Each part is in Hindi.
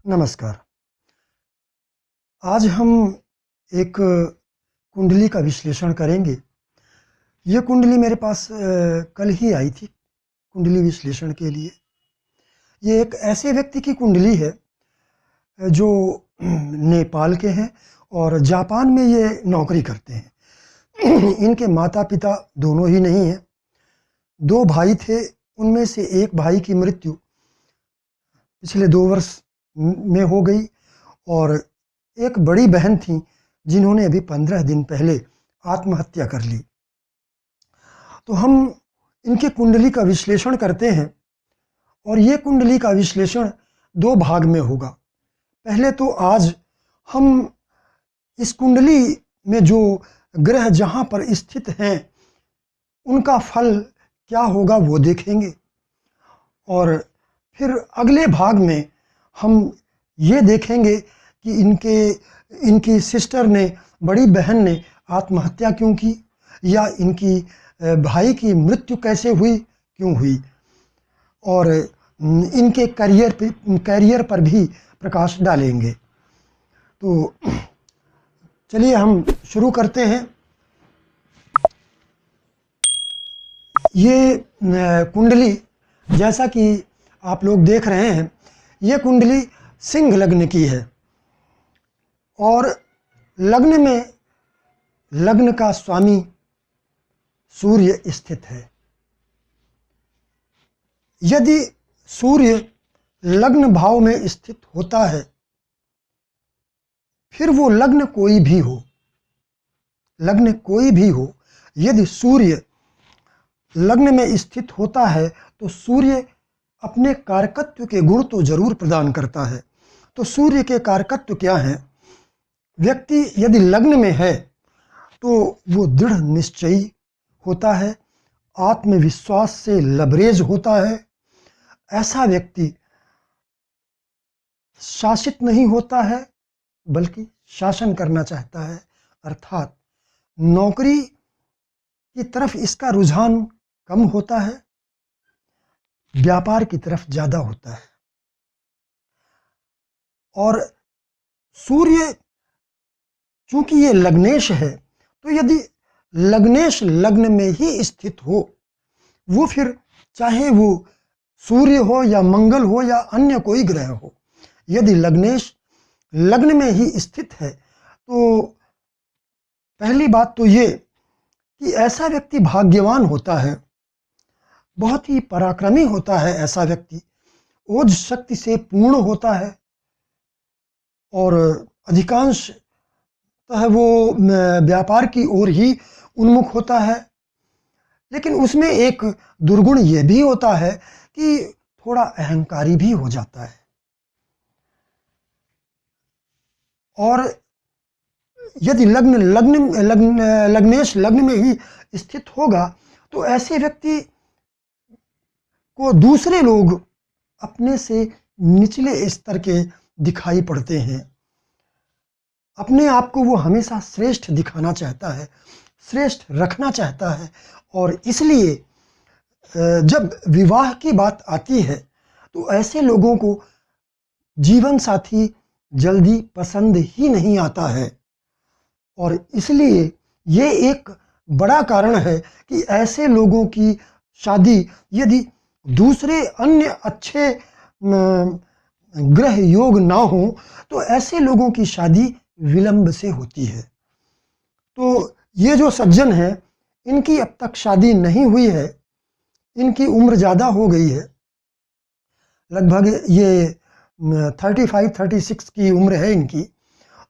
नमस्कार। आज हम एक कुंडली का विश्लेषण करेंगे। ये कुंडली मेरे पास कल ही आई थी कुंडली विश्लेषण के लिए। ये एक ऐसे व्यक्ति की कुंडली है जो नेपाल के हैं और जापान में ये नौकरी करते हैं। इनके माता पिता दोनों ही नहीं हैं। दो भाई थे, उनमें से एक भाई की मृत्यु पिछले 2 वर्ष में हो गई और एक बड़ी बहन थी जिन्होंने अभी 15 दिन पहले आत्महत्या कर ली। तो हम इनकी कुंडली का विश्लेषण करते हैं और ये कुंडली का विश्लेषण 2 भाग में होगा। पहले तो आज हम इस कुंडली में जो ग्रह जहाँ पर स्थित हैं उनका फल क्या होगा वो देखेंगे और फिर अगले भाग में हम ये देखेंगे कि इनकी सिस्टर ने, बड़ी बहन ने आत्महत्या क्यों की या इनकी भाई की मृत्यु कैसे हुई, क्यों हुई, और इनके करियर पर भी प्रकाश डालेंगे। तो चलिए हम शुरू करते हैं। ये कुंडली जैसा कि आप लोग देख रहे हैं, ये कुंडली सिंह लग्न की है और लग्न में लग्न का स्वामी सूर्य स्थित है। यदि सूर्य लग्न भाव में स्थित होता है, फिर वो लग्न कोई भी हो, यदि सूर्य लग्न में स्थित होता है तो सूर्य अपने कारकत्व के गुण तो जरूर प्रदान करता है। तो सूर्य के कारकत्व क्या हैं? व्यक्ति यदि लग्न में है तो वो दृढ़ निश्चयी होता है, आत्मविश्वास से लबरेज होता है। ऐसा व्यक्ति शासित नहीं होता है बल्कि शासन करना चाहता है, अर्थात नौकरी की तरफ इसका रुझान कम होता है, व्यापार की तरफ ज़्यादा होता है। और सूर्य चूंकि ये लग्नेश है, तो यदि लग्नेश लग्न में ही स्थित हो, वो फिर चाहे वो सूर्य हो या मंगल हो या अन्य कोई ग्रह हो, यदि लग्नेश लग्न में ही स्थित है तो पहली बात तो ये कि ऐसा व्यक्ति भाग्यवान होता है, बहुत ही पराक्रमी होता है। ऐसा व्यक्ति ओज शक्ति से पूर्ण होता है और अधिकांशतः वो व्यापार की ओर ही उन्मुख होता है। लेकिन उसमें एक दुर्गुण ये भी होता है कि थोड़ा अहंकारी भी हो जाता है। और यदि लग्नेश लग्न में ही स्थित होगा तो ऐसे व्यक्ति को दूसरे लोग अपने से निचले स्तर के दिखाई पड़ते हैं। अपने आप को वो हमेशा श्रेष्ठ दिखाना चाहता है, श्रेष्ठ रखना चाहता है और इसलिए जब विवाह की बात आती है तो ऐसे लोगों को जीवन साथी जल्दी पसंद ही नहीं आता है। और इसलिए ये एक बड़ा कारण है कि ऐसे लोगों की शादी यदि दूसरे अन्य अच्छे ग्रह योग ना हो तो ऐसे लोगों की शादी विलंब से होती है। तो ये जो सज्जन हैं, इनकी अब तक शादी नहीं हुई है, इनकी उम्र ज़्यादा हो गई है, लगभग ये 35-36 की उम्र है इनकी,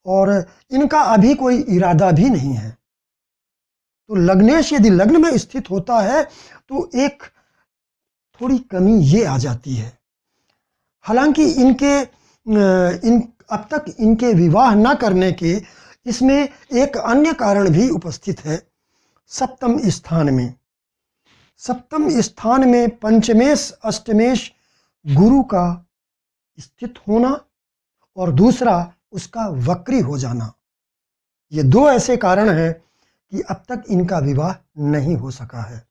और इनका अभी कोई इरादा भी नहीं है। तो लग्नेश यदि लग्न में स्थित होता है तो एक थोड़ी कमी ये आ जाती है। हालांकि अब तक इनके विवाह न करने के इसमें एक अन्य कारण भी उपस्थित है। सप्तम स्थान में पंचमेश अष्टमेश गुरु का स्थित होना और दूसरा उसका वक्री हो जाना, ये 2 ऐसे कारण हैं कि अब तक इनका विवाह नहीं हो सका है।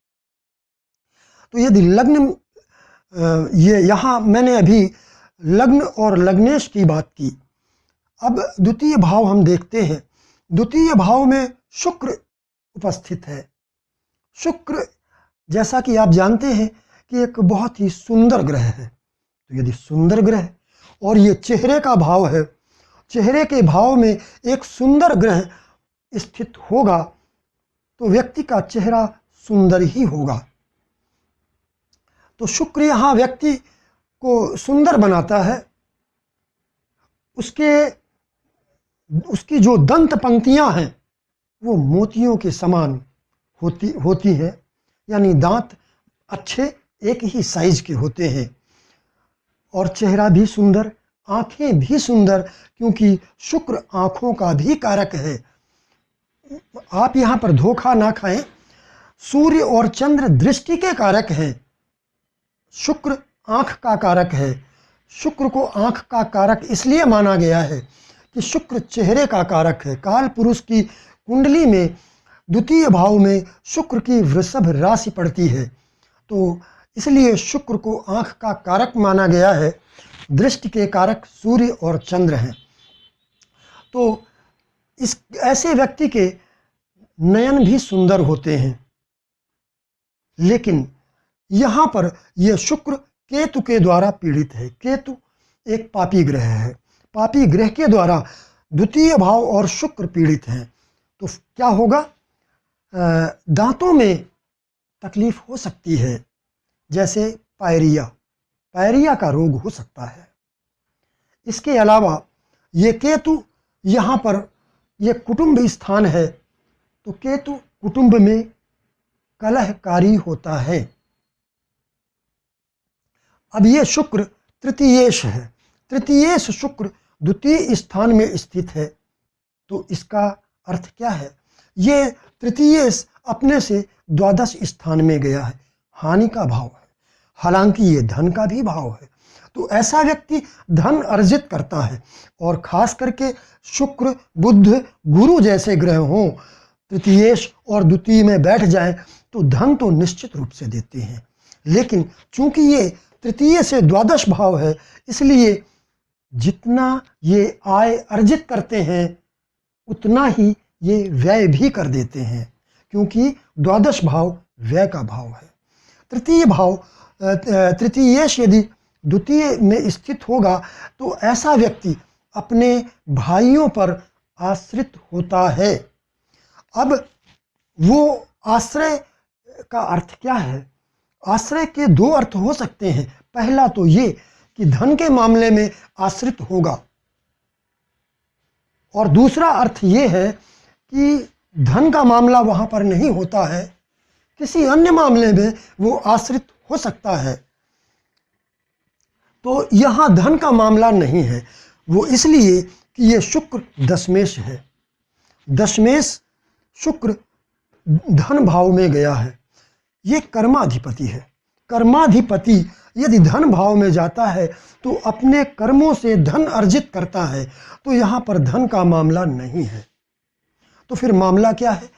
तो यदि लग्न ये यहाँ मैंने अभी लग्न और लग्नेश की बात की। अब द्वितीय भाव हम देखते हैं। द्वितीय भाव में शुक्र उपस्थित है। शुक्र, जैसा कि आप जानते हैं कि एक बहुत ही सुंदर ग्रह है। तो यदि सुंदर ग्रह और ये चेहरे का भाव है, चेहरे के भाव में एक सुंदर ग्रह स्थित होगा तो व्यक्ति का चेहरा सुंदर ही होगा। तो शुक्र यहाँ व्यक्ति को सुंदर बनाता है। उसकी जो दंत पंक्तियां हैं वो मोतियों के समान होती हैं, यानी दांत अच्छे एक ही साइज के होते हैं। और चेहरा भी सुंदर, आंखें भी सुंदर, क्योंकि शुक्र आंखों का भी कारक है। आप यहाँ पर धोखा ना खाएं, सूर्य और चंद्र दृष्टि के कारक हैं, शुक्र आंख का कारक है। शुक्र को आंख का कारक इसलिए माना गया है कि शुक्र चेहरे का कारक है। काल पुरुष की कुंडली में द्वितीय भाव में शुक्र की वृषभ राशि पड़ती है, तो इसलिए शुक्र को आंख का कारक माना गया है। दृष्टि के कारक सूर्य और चंद्र हैं। तो इस ऐसे व्यक्ति के नयन भी सुंदर होते हैं। लेकिन यहाँ पर यह शुक्र केतु के द्वारा पीड़ित है। केतु एक पापी ग्रह है। पापी ग्रह के द्वारा द्वितीय भाव और शुक्र पीड़ित हैं। तो क्या होगा? दांतों में तकलीफ हो सकती है, जैसे पायरिया का रोग हो सकता है। इसके अलावा ये केतु यहाँ पर ये कुटुंब स्थान है, तो केतु कुटुंब में कलहकारी होता है। अब ये शुक्र तृतीयेश है। तृतीयेश शुक्र द्वितीय स्थान में स्थित है, तो इसका अर्थ क्या है? ये तृतीयेश अपने से द्वादश स्थान में गया है, हानि का भाव है। हालांकि ये धन का भी भाव है। तो ऐसा व्यक्ति धन अर्जित करता है, और खास करके शुक्र, बुध, गुरु जैसे ग्रह हों, तृतीयेश और द्वितीय में बैठ जाएं तो धन तो निश्चित रूप से देते हैं। लेकिन चूंकि ये तृतीय से द्वादश भाव है, इसलिए जितना ये आय अर्जित करते हैं उतना ही ये व्यय भी कर देते हैं, क्योंकि द्वादश भाव व्यय का भाव है। तृतीय भाव तृतीयेश यदि द्वितीय में स्थित होगा तो ऐसा व्यक्ति अपने भाइयों पर आश्रित होता है। अब वो आश्रय का अर्थ क्या है? आश्रय के दो अर्थ हो सकते हैं। पहला तो ये कि धन के मामले में आश्रित होगा, और दूसरा अर्थ ये है कि धन का मामला वहाँ पर नहीं होता है, किसी अन्य मामले में वो आश्रित हो सकता है। तो यहाँ धन का मामला नहीं है, वो इसलिए कि ये शुक्र दशमेश है। दशमेश शुक्र धन भाव में गया है। ये कर्माधिपति है। कर्माधिपति यदि धन भाव में जाता है तो अपने कर्मों से धन अर्जित करता है, तो यहाँ पर धन का मामला नहीं है। तो फिर मामला क्या है?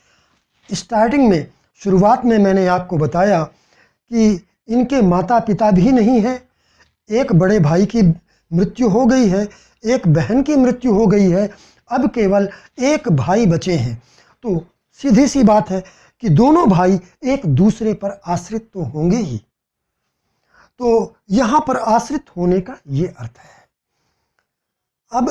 स्टार्टिंग में, शुरुआत में मैंने आपको बताया कि इनके माता पिता भी नहीं है, एक बड़े भाई की मृत्यु हो गई है, एक बहन की मृत्यु हो गई है, अब केवल एक भाई बचे हैं। तो सीधी सी बात है कि दोनों भाई एक दूसरे पर आश्रित तो होंगे ही। तो यहाँ पर आश्रित होने का ये अर्थ है। अब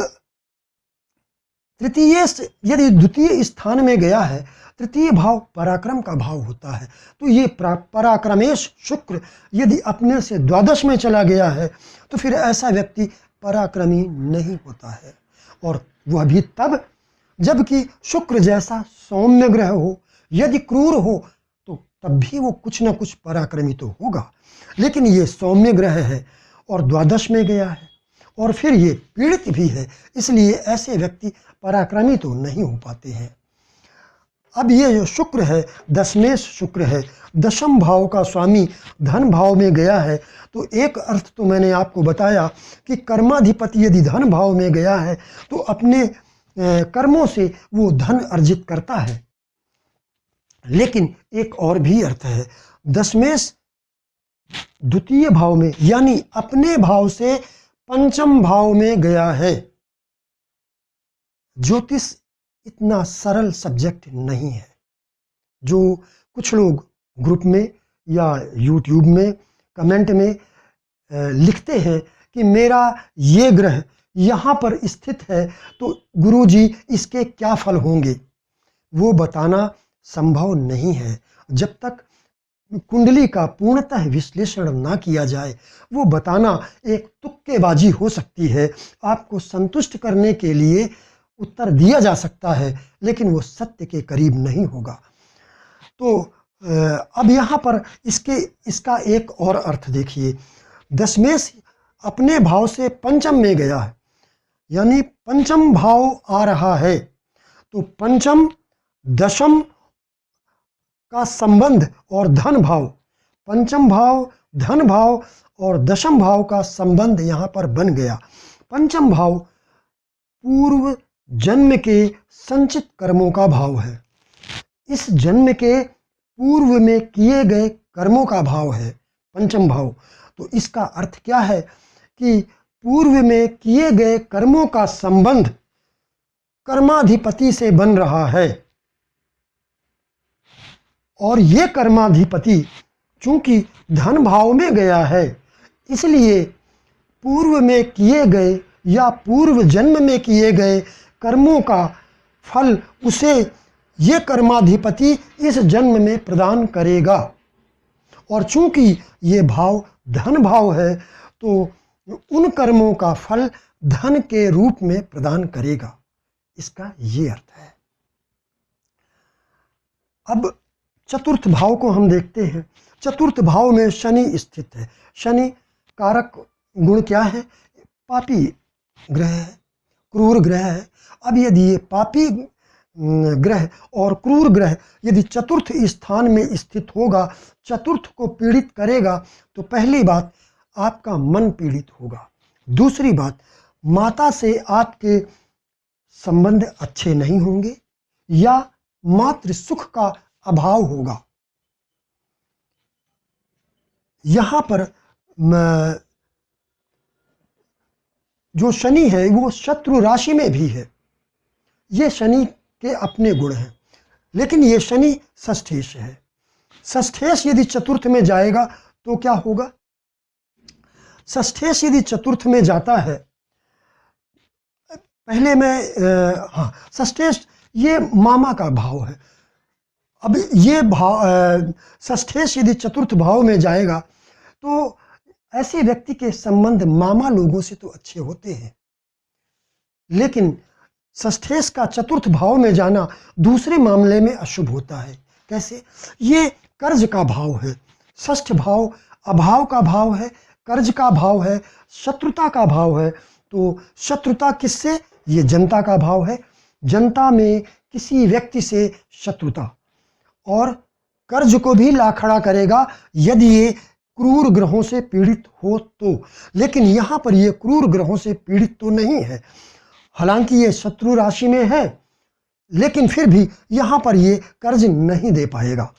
तृतीय यदि द्वितीय स्थान में गया है, तृतीय भाव पराक्रम का भाव होता है, तो ये पराक्रमेश शुक्र यदि अपने से द्वादश में चला गया है तो फिर ऐसा व्यक्ति पराक्रमी नहीं होता है। और वह भी तब जबकि शुक्र जैसा सौम्य ग्रह हो। यदि क्रूर हो तो तब भी वो कुछ न कुछ पराक्रमी तो होगा, लेकिन ये सौम्य ग्रह है और द्वादश में गया है, और फिर ये पीड़ित भी है, इसलिए ऐसे व्यक्ति पराक्रमी तो नहीं हो पाते हैं। अब ये जो शुक्र है, दशमेश शुक्र है, दशम भाव का स्वामी धन भाव में गया है, तो एक अर्थ तो मैंने आपको बताया कि कर्माधिपति यदि धन भाव में गया है तो अपने कर्मों से वो धन अर्जित करता है। लेकिन एक और भी अर्थ है, दशमेश द्वितीय भाव में यानी अपने भाव से पंचम भाव में गया है। ज्योतिष इतना सरल सब्जेक्ट नहीं है जो कुछ लोग ग्रुप में या यूट्यूब में कमेंट में लिखते हैं कि मेरा ये ग्रह यहाँ पर स्थित है तो गुरुजी इसके क्या फल होंगे। वो बताना संभव नहीं है जब तक कुंडली का पूर्णतः विश्लेषण ना किया जाए। वो बताना एक तुक्केबाजी हो सकती है, आपको संतुष्ट करने के लिए उत्तर दिया जा सकता है लेकिन वो सत्य के करीब नहीं होगा। तो अब यहाँ पर इसका एक और अर्थ देखिए। दशमेश अपने भाव से पंचम में गया है, यानी पंचम भाव आ रहा है तो पंचम दशम का संबंध और धन भाव, पंचम भाव धन भाव और दशम भाव का संबंध यहाँ पर बन गया। पंचम भाव पूर्व जन्म के संचित कर्मों का भाव है, इस जन्म के पूर्व में किए गए कर्मों का भाव है पंचम भाव। तो इसका अर्थ क्या है कि पूर्व में किए गए कर्मों का संबंध कर्माधिपति से बन रहा है और ये कर्माधिपति चूंकि धन भाव में गया है इसलिए पूर्व में किए गए या पूर्व जन्म में किए गए कर्मों का फल उसे ये कर्माधिपति इस जन्म में प्रदान करेगा। और चूंकि ये भाव धन भाव है तो उन कर्मों का फल धन के रूप में प्रदान करेगा। इसका ये अर्थ है। अब चतुर्थ भाव को हम देखते हैं। चतुर्थ भाव में शनि स्थित है। शनि कारक गुण क्या है? पापी ग्रह है, क्रूर ग्रह है। अब यदि ये पापी ग्रह और क्रूर ग्रह यदि चतुर्थ स्थान में स्थित होगा, चतुर्थ को पीड़ित करेगा, तो पहली बात आपका मन पीड़ित होगा। दूसरी बात, माता से आपके संबंध अच्छे नहीं होंगे या मातृ सुख का अभाव होगा। यहाँ पर जो शनि है वो शत्रु राशि में भी है। ये शनि के अपने गुण हैं, लेकिन ये शनि षष्ठेश है। षष्ठेश यदि चतुर्थ में जाएगा तो क्या होगा? षष्ठेश यदि चतुर्थ में जाता है, पहले मैं षष्ठेश ये मामा का भाव है। अब ये भाव षष्ठेश यदि चतुर्थ भाव में जाएगा तो ऐसे व्यक्ति के संबंध मामा लोगों से तो अच्छे होते हैं, लेकिन षष्ठेश का चतुर्थ भाव में जाना दूसरे मामले में अशुभ होता है। कैसे? ये कर्ज का भाव है। षष्ठ भाव अभाव का भाव है, कर्ज का भाव है, शत्रुता का भाव है। तो शत्रुता किससे? ये जनता का भाव है। जनता में किसी व्यक्ति से शत्रुता, और कर्ज को भी ला खड़ा करेगा यदि ये क्रूर ग्रहों से पीड़ित हो तो। लेकिन यहाँ पर ये क्रूर ग्रहों से पीड़ित तो नहीं है, हालांकि ये शत्रु राशि में है, लेकिन फिर भी यहाँ पर ये कर्ज नहीं दे पाएगा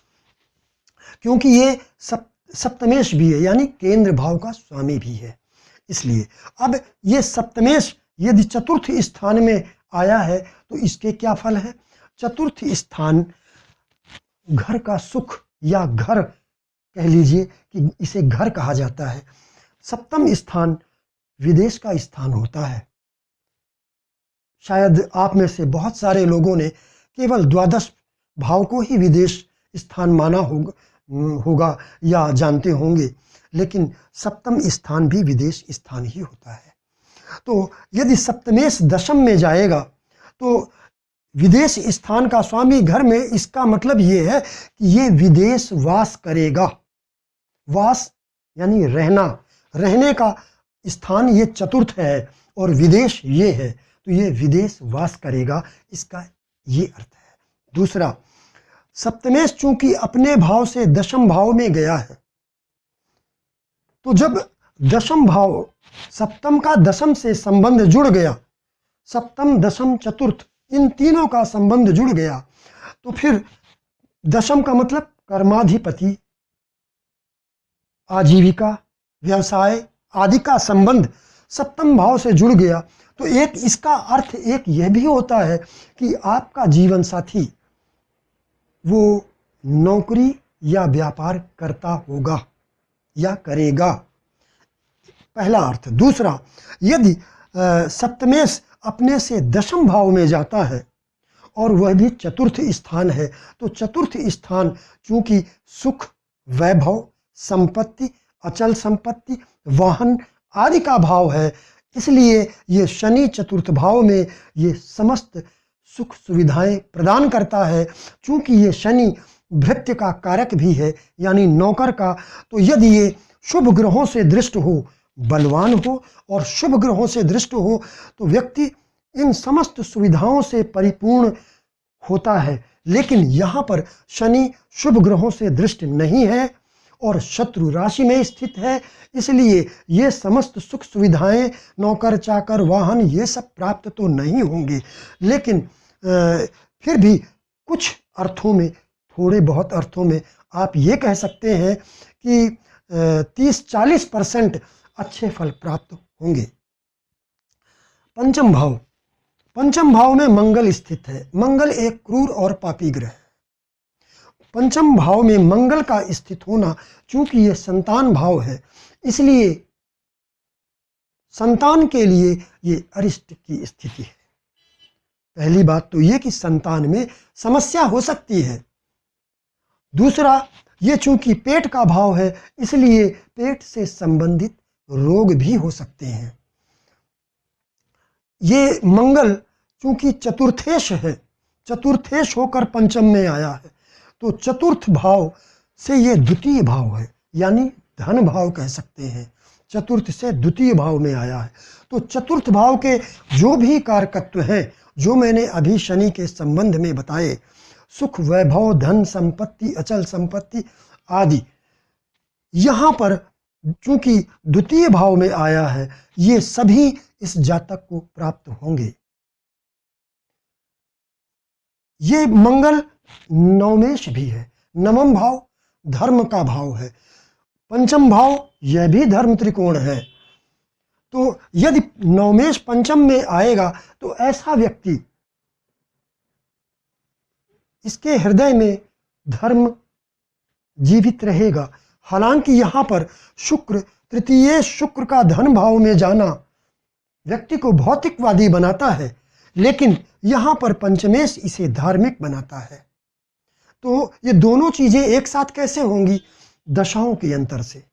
क्योंकि ये सप्तमेश भी है, यानी केंद्र भाव का स्वामी भी है। इसलिए अब ये सप्तमेश यदि चतुर्थ स्थान में आया है तो इसके क्या फल है? चतुर्थ स्थान घर का सुख, या घर कह लीजिए कि इसे घर कहा जाता है। सप्तम स्थान विदेश का स्थान होता है। शायद आप में से बहुत सारे लोगों ने केवल द्वादश भाव को ही विदेश स्थान माना होगा या जानते होंगे, लेकिन सप्तम स्थान भी विदेश स्थान ही होता है। तो यदि सप्तमेश दशम में जाएगा तो विदेश स्थान का स्वामी घर में, इसका मतलब ये है कि ये विदेश वास करेगा। वास यानी रहना, रहने का स्थान ये चतुर्थ है और विदेश ये है, तो ये विदेश वास करेगा, इसका ये अर्थ है। दूसरा, सप्तमेश चूंकि अपने भाव से दशम भाव में गया है, तो जब दशम भाव, सप्तम का दशम से संबंध जुड़ गया, सप्तम दशम चतुर्थ इन तीनों का संबंध जुड़ गया, तो फिर दशम का मतलब कर्माधिपति, आजीविका, व्यवसाय आदि का संबंध सप्तम भाव से जुड़ गया तो एक इसका अर्थ एक यह भी होता है कि आपका जीवन साथी वो नौकरी या व्यापार करता होगा या करेगा, पहला अर्थ। दूसरा, यदि सप्तमेश अपने से दशम भाव में जाता है और वह भी चतुर्थ स्थान है, तो चतुर्थ स्थान चूंकि सुख, वैभव, संपत्ति, अचल संपत्ति, वाहन आदि का भाव है, इसलिए ये शनि चतुर्थ भाव में ये समस्त सुख सुविधाएं प्रदान करता है। चूंकि ये शनि भृत्य का कारक भी है यानी नौकर का, तो यदि ये शुभ ग्रहों से दृष्ट हो, बलवान हो और शुभ ग्रहों से दृष्ट हो, तो व्यक्ति इन समस्त सुविधाओं से परिपूर्ण होता है। लेकिन यहाँ पर शनि शुभ ग्रहों से दृष्ट नहीं है और शत्रु राशि में स्थित है, इसलिए ये समस्त सुख सुविधाएं, नौकर चाकर, वाहन, ये सब प्राप्त तो नहीं होंगे। लेकिन फिर भी कुछ अर्थों में, थोड़े बहुत अर्थों में आप ये कह सकते हैं कि 30-40% अच्छे फल प्राप्त होंगे। पंचम भाव, पंचम भाव में मंगल स्थित है। मंगल एक क्रूर और पापी ग्रह है। पंचम भाव में मंगल का स्थित होना, चूंकि यह संतान भाव है, इसलिए संतान के लिए ये अरिष्ट की स्थिति है। पहली बात तो ये कि संतान में समस्या हो सकती है। दूसरा, ये चूंकि पेट का भाव है, इसलिए पेट से संबंधित रोग भी हो सकते हैं। ये मंगल चूंकि चतुर्थेश है, चतुर्थेश होकर पंचम में आया है, तो चतुर्थ भाव से ये द्वितीय भाव है, यानी धन भाव कह सकते हैं। चतुर्थ से द्वितीय भाव में आया है, तो चतुर्थ भाव के जो भी कारकत्व हैं, जो मैंने अभी शनि के संबंध में बताए, सुख, वैभव, धन, संपत्ति, अचल संपत्ति आदि, यहाँ पर चूंकि द्वितीय भाव में आया है, ये सभी इस जातक को प्राप्त होंगे। ये मंगल नवमेश भी है, नवम भाव धर्म का भाव है, पंचम भाव यह भी धर्म त्रिकोण है। तो यदि नवमेश पंचम में आएगा तो ऐसा व्यक्ति, इसके हृदय में धर्म जीवित रहेगा। हालांकि यहाँ पर शुक्र, तृतीय शुक्र का धन भाव में जाना व्यक्ति को भौतिकवादी बनाता है, लेकिन यहाँ पर पंचमेश इसे धार्मिक बनाता है। तो ये दोनों चीजें एक साथ कैसे होंगी? दशाओं के अंतर से।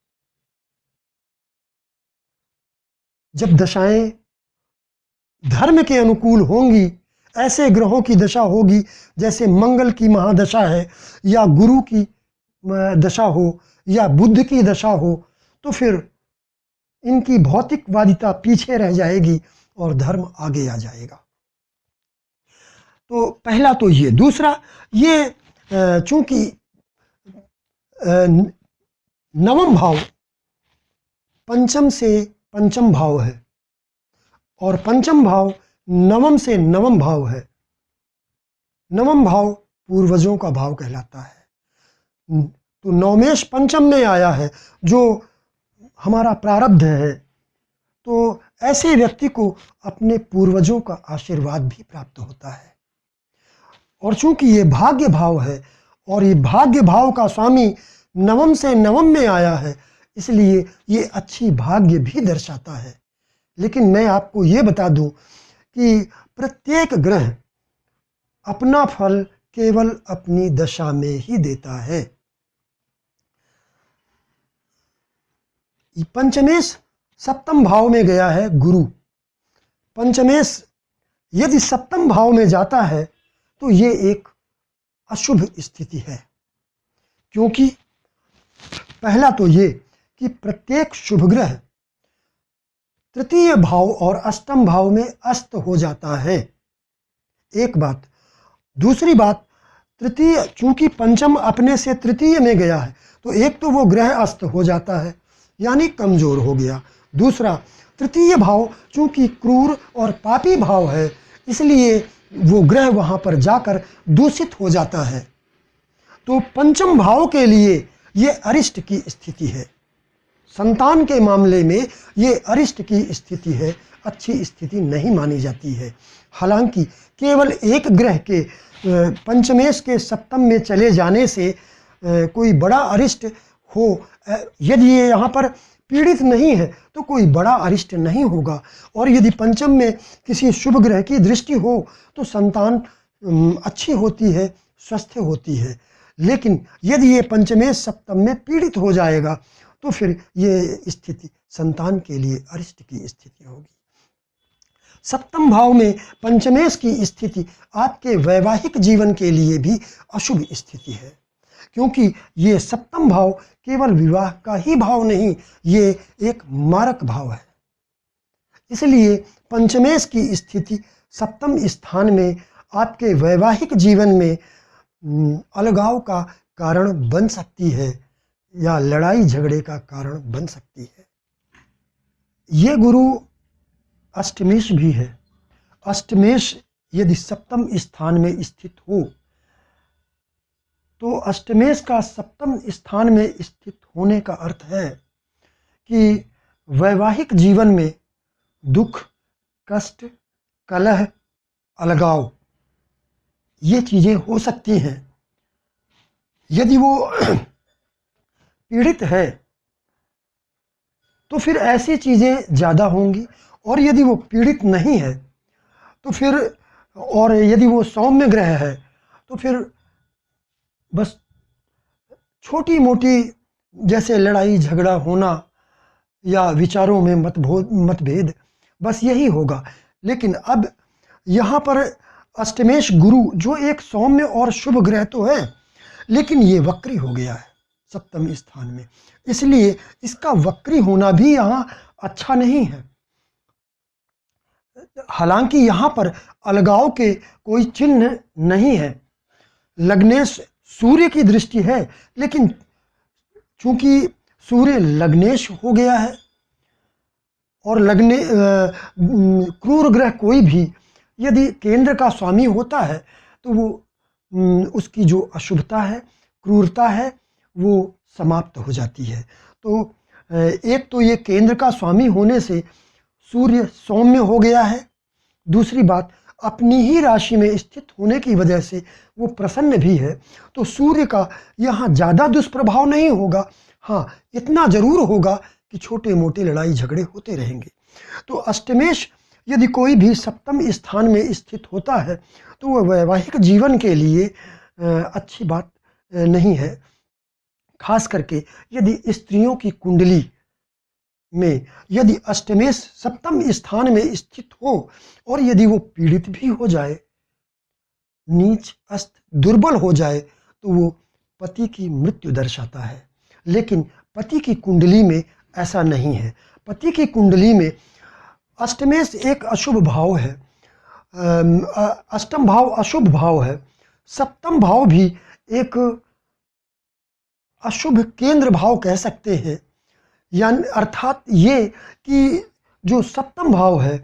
जब दशाएं धर्म के अनुकूल होंगी, ऐसे ग्रहों की दशा होगी जैसे मंगल की महादशा है, या गुरु की दशा हो, या बुध की दशा हो, तो फिर इनकी भौतिकवादिता पीछे रह जाएगी और धर्म आगे आ जाएगा। तो पहला तो ये। दूसरा, ये चूंकि नवम भाव पंचम से पंचम भाव है और पंचम भाव नवम से नवम भाव है। नवम भाव पूर्वजों का भाव कहलाता है। तो नवमेश पंचम में आया है, जो हमारा प्रारब्ध है, तो ऐसे व्यक्ति को अपने पूर्वजों का आशीर्वाद भी प्राप्त होता है। और चूंकि ये भाग्य भाव है और ये भाग्य भाव का स्वामी नवम से नवम में आया है, इसलिए ये अच्छी भाग्य भी दर्शाता है। लेकिन मैं आपको ये बता दूं कि प्रत्येक ग्रह अपना फल केवल अपनी दशा में ही देता है। पंचमेश सप्तम भाव में गया है गुरु। पंचमेश यदि सप्तम भाव में जाता है तो ये एक अशुभ स्थिति है, क्योंकि पहला तो ये कि प्रत्येक शुभ ग्रह तृतीय भाव और अष्टम भाव में अस्त हो जाता है, एक बात। दूसरी बात, तृतीय चूंकि पंचम अपने से तृतीय में गया है, तो एक तो वो ग्रह अस्त हो जाता है यानी कमजोर हो गया। दूसरा, तृतीय भाव चूंकि क्रूर और पापी भाव है, इसलिए वो ग्रह वहाँ पर जाकर दूषित हो जाता है। तो पंचम भाव के लिए ये अरिष्ट की स्थिति है। संतान के मामले में ये अरिष्ट की स्थिति है, अच्छी स्थिति नहीं मानी जाती है। हालांकि केवल एक ग्रह के पंचमेश के सप्तम में चले जाने से कोई बड़ा अरिष्ट हो, यदि ये यहाँ पर पीड़ित नहीं है तो कोई बड़ा अरिष्ट नहीं होगा। और यदि पंचम में किसी शुभ ग्रह की दृष्टि हो तो संतान अच्छी होती है, स्वस्थ होती है। लेकिन यदि ये पंचमेश सप्तम में पीड़ित हो जाएगा तो फिर ये स्थिति संतान के लिए अरिष्ट की स्थिति होगी। सप्तम भाव में पंचमेश की स्थिति आपके वैवाहिक जीवन के लिए भी अशुभ स्थिति है, क्योंकि ये सप्तम भाव केवल विवाह का ही भाव नहीं, ये एक मारक भाव है। इसलिए पंचमेश की स्थिति सप्तम स्थान में आपके वैवाहिक जीवन में अलगाव का कारण बन सकती है या लड़ाई झगड़े का कारण बन सकती है। ये गुरु अष्टमेश भी है। अष्टमेश यदि सप्तम स्थान में स्थित हो तो अष्टमेश का सप्तम स्थान में स्थित होने का अर्थ है कि वैवाहिक जीवन में दुख, कष्ट, कलह, अलगाव ये चीज़ें हो सकती हैं। यदि वो पीड़ित है तो फिर ऐसी चीज़ें ज़्यादा होंगी, और यदि वो पीड़ित नहीं है तो फिर, और यदि वो सौम्य ग्रह है तो फिर बस छोटी मोटी जैसे लड़ाई झगड़ा होना या विचारों में मतभेद, बस यही होगा। लेकिन अब यहाँ पर अष्टमेश गुरु जो एक सौम्य और शुभ ग्रह तो है, लेकिन ये वक्री हो गया है सप्तम स्थान में, इसलिए इसका वक्री होना भी यहाँ अच्छा नहीं है। हालांकि यहाँ पर अलगाव के कोई चिन्ह नहीं है। लग्नेश सूर्य की दृष्टि है, लेकिन चूंकि सूर्य लग्नेश हो गया है और क्रूर ग्रह कोई भी यदि केंद्र का स्वामी होता है तो वो उसकी जो अशुभता है, क्रूरता है, वो समाप्त हो जाती है। तो एक तो ये केंद्र का स्वामी होने से सूर्य सौम्य हो गया है, दूसरी बात अपनी ही राशि में स्थित होने की वजह से वो प्रसन्न भी है, तो सूर्य का यहाँ ज़्यादा दुष्प्रभाव नहीं होगा। हाँ, इतना जरूर होगा कि छोटे मोटे लड़ाई झगड़े होते रहेंगे। तो अष्टमेश यदि कोई भी सप्तम स्थान में स्थित होता है तो वह वैवाहिक जीवन के लिए अच्छी बात नहीं है। खास करके यदि स्त्रियों की कुंडली में यदि अष्टमेश सप्तम स्थान में स्थित हो और यदि वो पीड़ित भी हो जाए, नीच, अस्त, दुर्बल हो जाए, तो वो पति की मृत्यु दर्शाता है। लेकिन पति की कुंडली में ऐसा नहीं है। पति की कुंडली में अष्टमेश एक अशुभ भाव है, अष्टम भाव अशुभ भाव है, सप्तम भाव भी एक अशुभ केंद्र भाव कह सकते हैं। यानी अर्थात ये कि जो सप्तम भाव है,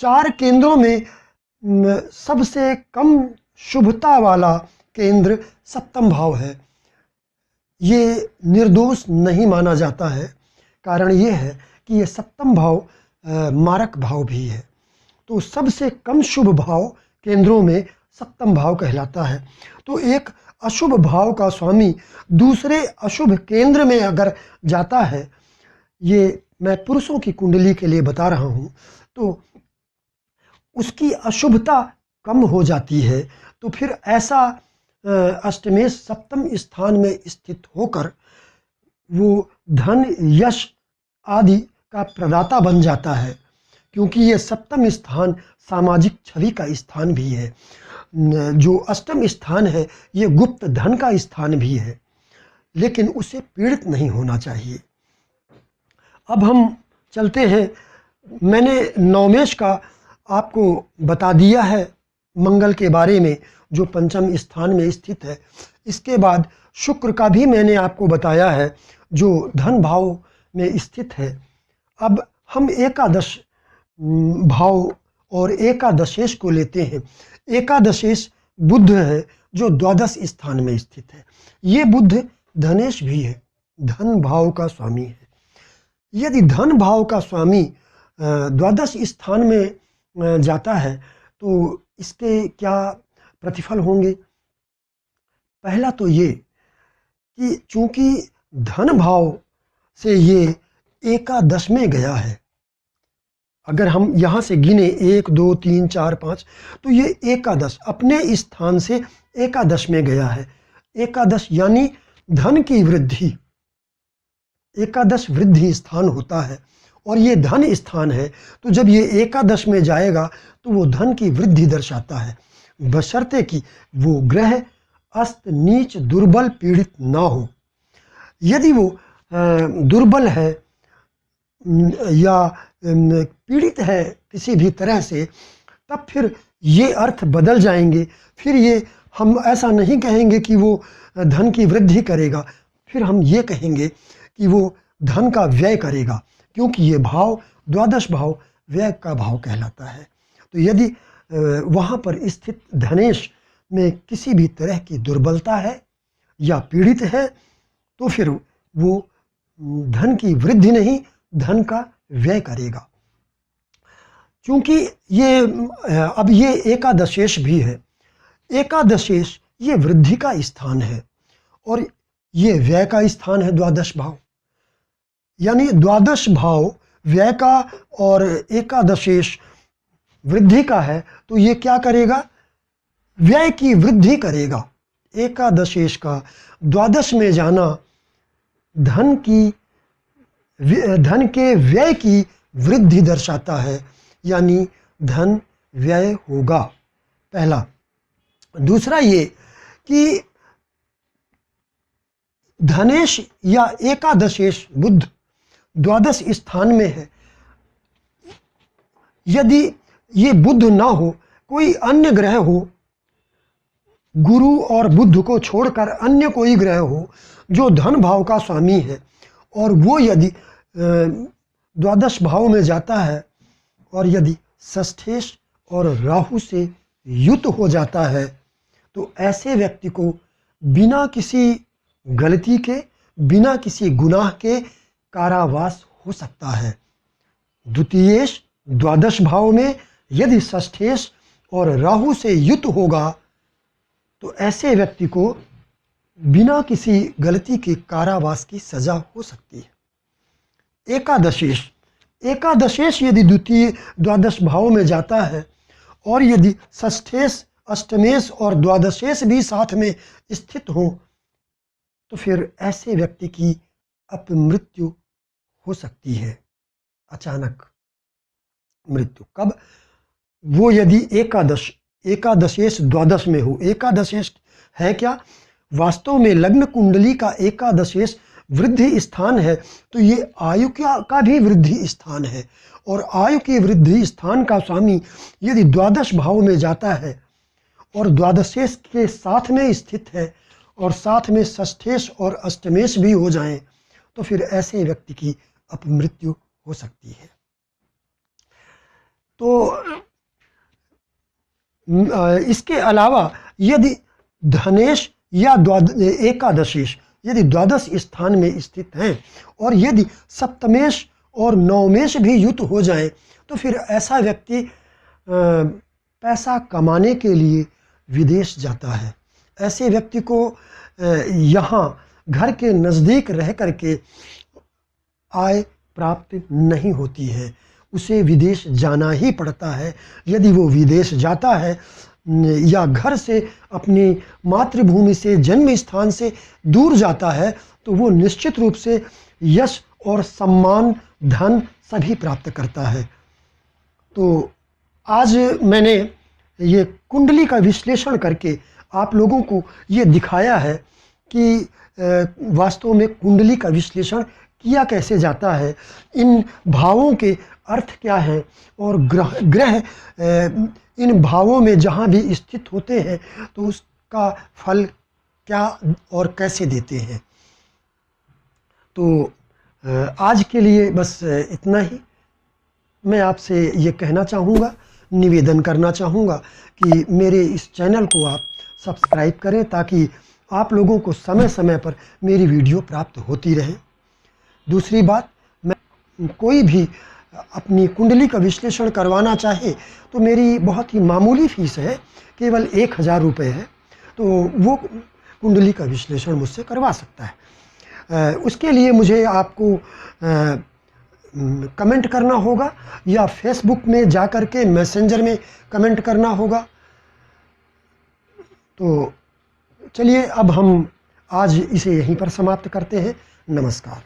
चार केंद्रों में सबसे कम शुभता वाला केंद्र सप्तम भाव है। ये निर्दोष नहीं माना जाता है। कारण ये है कि ये सप्तम भाव मारक भाव भी है। तो सबसे कम शुभ भाव केंद्रों में सप्तम भाव कहलाता है। तो एक अशुभ भाव का स्वामी दूसरे अशुभ केंद्र में अगर जाता है, ये मैं पुरुषों की कुंडली के लिए बता रहा हूँ, तो उसकी अशुभता कम हो जाती है। तो फिर ऐसा अष्टमेश सप्तम स्थान में स्थित होकर वो धन, यश आदि का प्रदाता बन जाता है, क्योंकि ये सप्तम स्थान सामाजिक छवि का स्थान भी है। जो अष्टम स्थान है ये गुप्त धन का स्थान भी है, लेकिन उसे पीड़ित नहीं होना चाहिए। अब हम चलते हैं, मैंने नवमेश का आपको बता दिया है मंगल के बारे में जो पंचम स्थान में स्थित है। इसके बाद शुक्र का भी मैंने आपको बताया है जो धन भाव में स्थित है। अब हम एकादश भाव और एकादशेश को लेते हैं। एकादशेश बुध है जो द्वादश स्थान में स्थित है। ये बुध धनेश भी है, धन भाव का स्वामी है। यदि धन भाव का स्वामी द्वादश स्थान में जाता है तो इसके क्या प्रतिफल होंगे? पहला तो ये कि चूंकि धन भाव से ये एकादश में गया है, अगर हम यहाँ से गिने 1 2 3 4 5 तो ये एकादश अपने स्थान से एकादश में गया है। एकादश यानी धन की वृद्धि, एकादश वृद्धि स्थान होता है और ये धन स्थान है। तो जब ये एकादश में जाएगा तो वो धन की वृद्धि दर्शाता है, बशर्ते कि वो ग्रह अस्त नीच दुर्बल पीड़ित ना हो। यदि वो दुर्बल है या पीड़ित है किसी भी तरह से, तब फिर ये अर्थ बदल जाएंगे। फिर ये हम ऐसा नहीं कहेंगे कि वो धन की वृद्धि करेगा, फिर हम ये कहेंगे कि वो धन का व्यय करेगा, क्योंकि ये भाव द्वादश भाव व्यय का भाव कहलाता है। तो यदि वहाँ पर स्थित धनेश में किसी भी तरह की दुर्बलता है या पीड़ित है तो फिर वो धन की वृद्धि नहीं, धन का व्यय करेगा। क्योंकि ये अब ये एकादशेश भी है। एकादशेश ये वृद्धि का स्थान है और ये व्यय का स्थान है द्वादश भाव। यानी द्वादश भाव व्यय का और एकादशेश वृद्धि का है, तो ये क्या करेगा? व्यय की वृद्धि करेगा। एकादशेश का द्वादश में जाना धन के व्यय की वृद्धि दर्शाता है, यानी धन व्यय होगा, पहला। दूसरा ये कि धनेश या एकादशेश बुध द्वादश स्थान में है। यदि ये बुध ना हो, कोई अन्य ग्रह हो, गुरु और बुध को छोड़कर अन्य कोई ग्रह हो जो धन भाव का स्वामी है, और वो यदि द्वादश भाव में जाता है और यदि षष्ठेश और राहु से युत हो जाता है, तो ऐसे व्यक्ति को बिना किसी गलती के, बिना किसी गुनाह के कारावास हो सकता है। द्वितीयेश द्वादश भाव में यदि षष्ठेश और राहु से युत होगा तो ऐसे व्यक्ति को बिना किसी गलती के कारावास की सजा हो सकती है। एकादशेश यदि द्वितीय द्वादश भाव में जाता है और यदि षष्ठेश, अष्टमेश और द्वादशेश भी साथ में स्थित हो तो फिर ऐसे व्यक्ति की अपमृत्यु हो सकती है, अचानक मृत्यु। कब? वो यदि एकादशेश द्वादश में हो। एकादशेश है क्या? वास्तव में लग्न कुंडली का एकादशेश वृद्धि स्थान है, तो ये आयु का भी वृद्धि स्थान है, और आयु के वृद्धि स्थान का स्वामी यदि द्वादश भाव में जाता है और द्वादशेश के साथ में स्थित है और साथ में षष्ठेश और अष्टमेश भी हो जाएं, तो फिर ऐसे व्यक्ति की अपमृत्यु हो सकती है। तो इसके अलावा यदि धनेश या एकादशेश यदि द्वादश स्थान में स्थित हैं और यदि सप्तमेश और नवमेश भी युत हो जाए तो फिर ऐसा व्यक्ति पैसा कमाने के लिए विदेश जाता है। ऐसे व्यक्ति को यहाँ घर के नज़दीक रह करके आय प्राप्त नहीं होती है, उसे विदेश जाना ही पड़ता है। यदि वो विदेश जाता है या घर से अपनी मातृभूमि से, जन्म स्थान से दूर जाता है, तो वो निश्चित रूप से यश और सम्मान, धन सभी प्राप्त करता है। तो आज मैंने ये कुंडली का विश्लेषण करके आप लोगों को ये दिखाया है कि वास्तव में कुंडली का विश्लेषण किया कैसे जाता है, इन भावों के अर्थ क्या हैं और ग्रह इन भावों में जहाँ भी स्थित होते हैं तो उसका फल क्या और कैसे देते हैं। तो आज के लिए बस इतना ही। मैं आपसे ये कहना चाहूँगा, निवेदन करना चाहूँगा कि मेरे इस चैनल को आप सब्सक्राइब करें ताकि आप लोगों को समय समय पर मेरी वीडियो प्राप्त होती रहे। दूसरी बात, मैं कोई भी अपनी कुंडली का विश्लेषण करवाना चाहे तो मेरी बहुत ही मामूली फ़ीस है, केवल 1000 रुपये है, तो वो कुंडली का विश्लेषण मुझसे करवा सकता है। उसके लिए मुझे आपको कमेंट करना होगा या फेसबुक में जा कर के मैसेंजर में कमेंट करना होगा। तो चलिए अब हम आज इसे यहीं पर समाप्त करते हैं। नमस्कार।